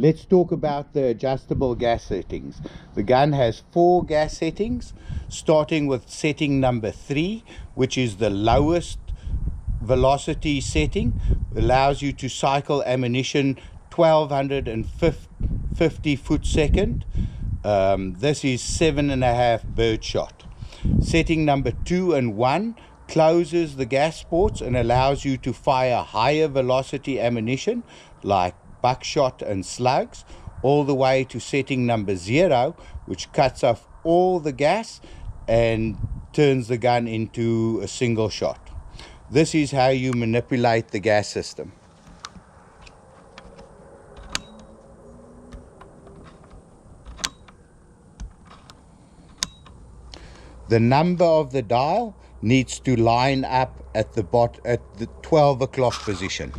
Let's talk about the adjustable gas settings. The gun has 4 gas settings, starting with setting number 3, which is the lowest velocity setting. Allows you to cycle ammunition 1250 foot second. This is 7.5 bird shot. Setting number 2 and 1 closes the gas ports and allows you to fire higher velocity ammunition like buckshot and slugs, all the way to setting number 0, which cuts off all the gas and turns the gun into a single shot. This is how you manipulate the gas system. The number of the dial needs to line up at the 12 o'clock position.